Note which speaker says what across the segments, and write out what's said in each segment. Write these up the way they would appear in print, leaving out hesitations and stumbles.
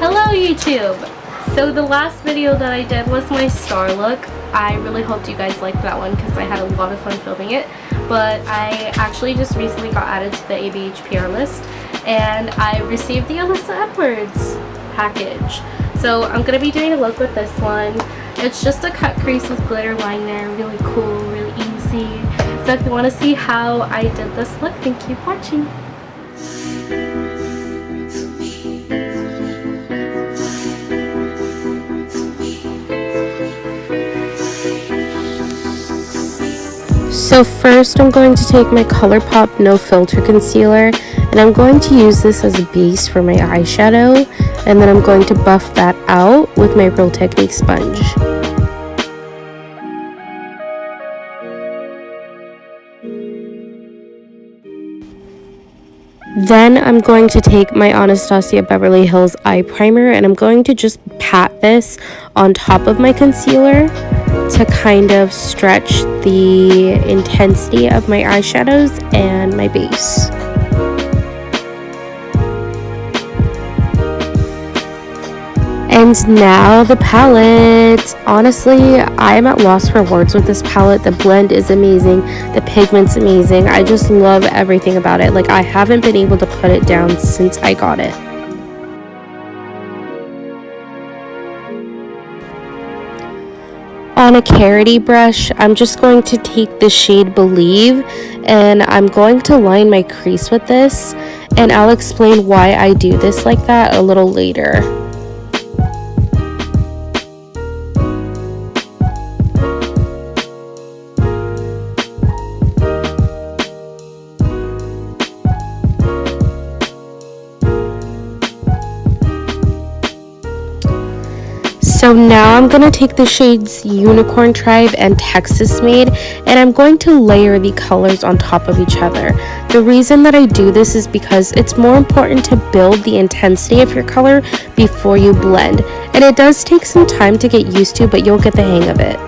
Speaker 1: Hello YouTube! So the last video that I did was my star look. I really hoped you guys liked that one because I had a lot of fun filming it. But I actually just recently got added to the ABH PR list and I received the Alyssa Edwards package. So I'm going to be doing a look with this one. It's just a cut crease with glitter liner, really cool, really easy. So if you want to see how I did this look, then keep watching. So first I'm going to take my ColourPop No Filter Concealer and I'm going to use this as a base for my eyeshadow, and then I'm going to buff that out with my Real Technique sponge. Then I'm going to take my Anastasia Beverly Hills eye primer and I'm going to just pat this on top of my concealer to kind of stretch the intensity of my eyeshadows and my base. And now the palette. Honestly, I'm at loss for words with this palette. The blend is amazing. The pigment's amazing. I just love everything about it. Like, I haven't been able to put it down since I got it. On a Karity brush, I'm just going to take the shade Believe and I'm going to line my crease with this, and I'll explain why I do this like that a little later. So now I'm going to take the shades Unicorn Tribe and Texas Made and I'm going to layer the colors on top of each other. The reason that I do this is because it's more important to build the intensity of your color before you blend. And it does take some time to get used to, but you'll get the hang of it.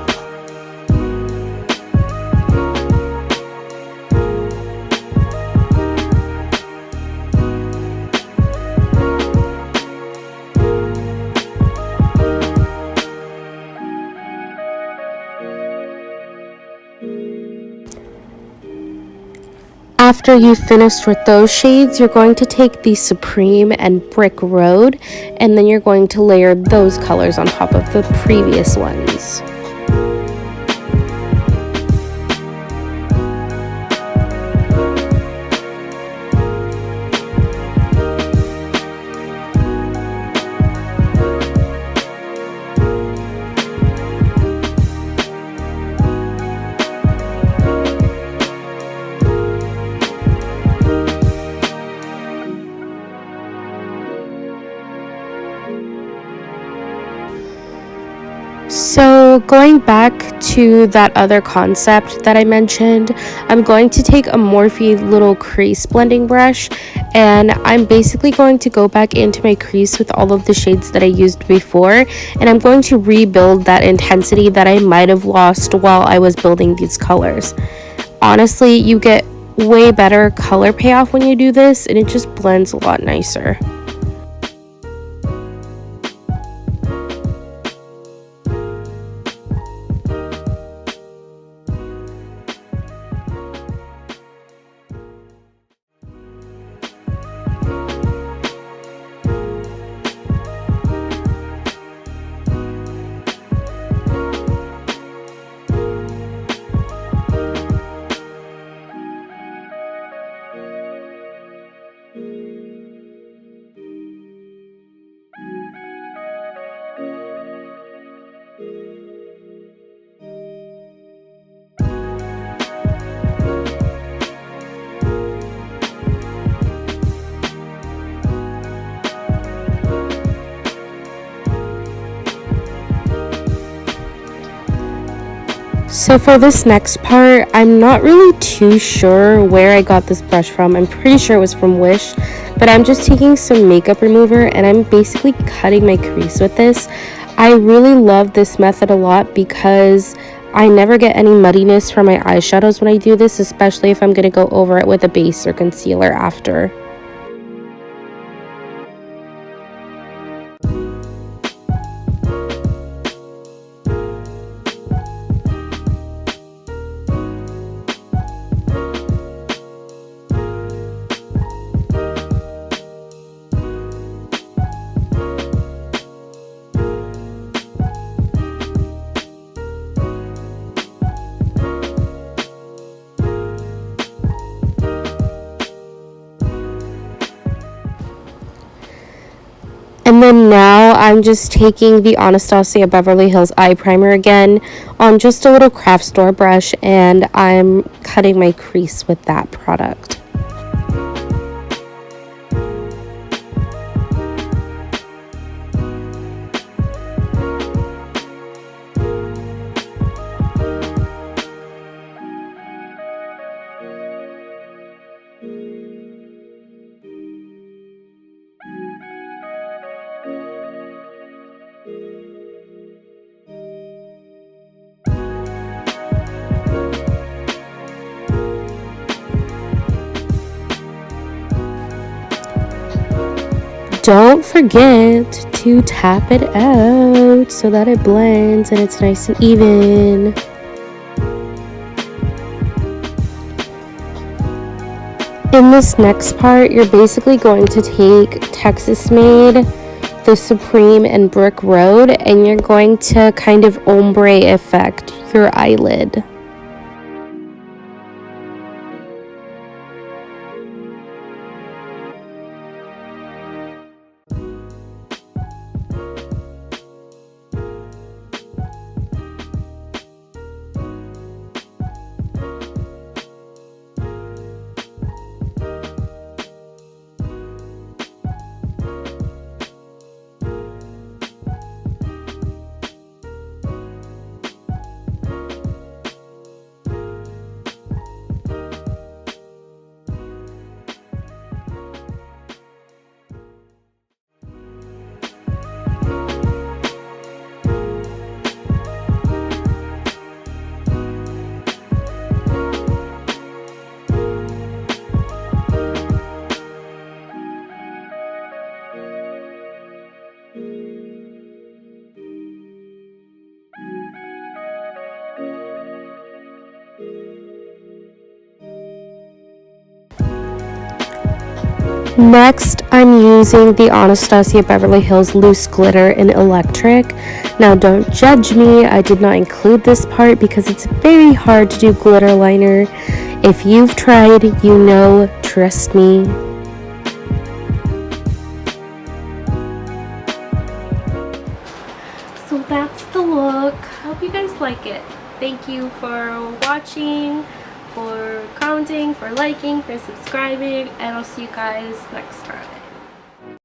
Speaker 1: After you've finished with those shades, you're going to take the Supreme and Brick Road, and then you're going to layer those colors on top of the previous ones. So going back to that other concept that I mentioned, I'm going to take a Morphe little crease blending brush and I'm basically going to go back into my crease with all of the shades that I used before, and I'm going to rebuild that intensity that I might have lost while I was building these colors. Honestly, you get way better color payoff when you do this and it just blends a lot nicer. So for this next part, I'm not really too sure where I got this brush from. I'm pretty sure it was from Wish, but I'm just taking some makeup remover and I'm basically cutting my crease with this. I really love this method a lot because I never get any muddiness from my eyeshadows when I do this, especially if I'm going to go over it with a base or concealer after. And then now I'm just taking the Anastasia Beverly Hills eye primer again on just a little craft store brush, and I'm cutting my crease with that product. Don't forget to tap it out so that it blends and it's nice and even. In this next part, you're basically going to take Texas Made, the Supreme, and Brick Road, and you're going to kind of ombre effect your eyelid. Next, I'm using the Anastasia Beverly Hills Loose Glitter in Electric. Now, don't judge me, I did not include this part because it's very hard to do glitter liner. If you've tried, you know, trust me. So that's the look. Hope you guys like it. Thank you for watching, for commenting, for liking, for subscribing, and I'll see you guys next time.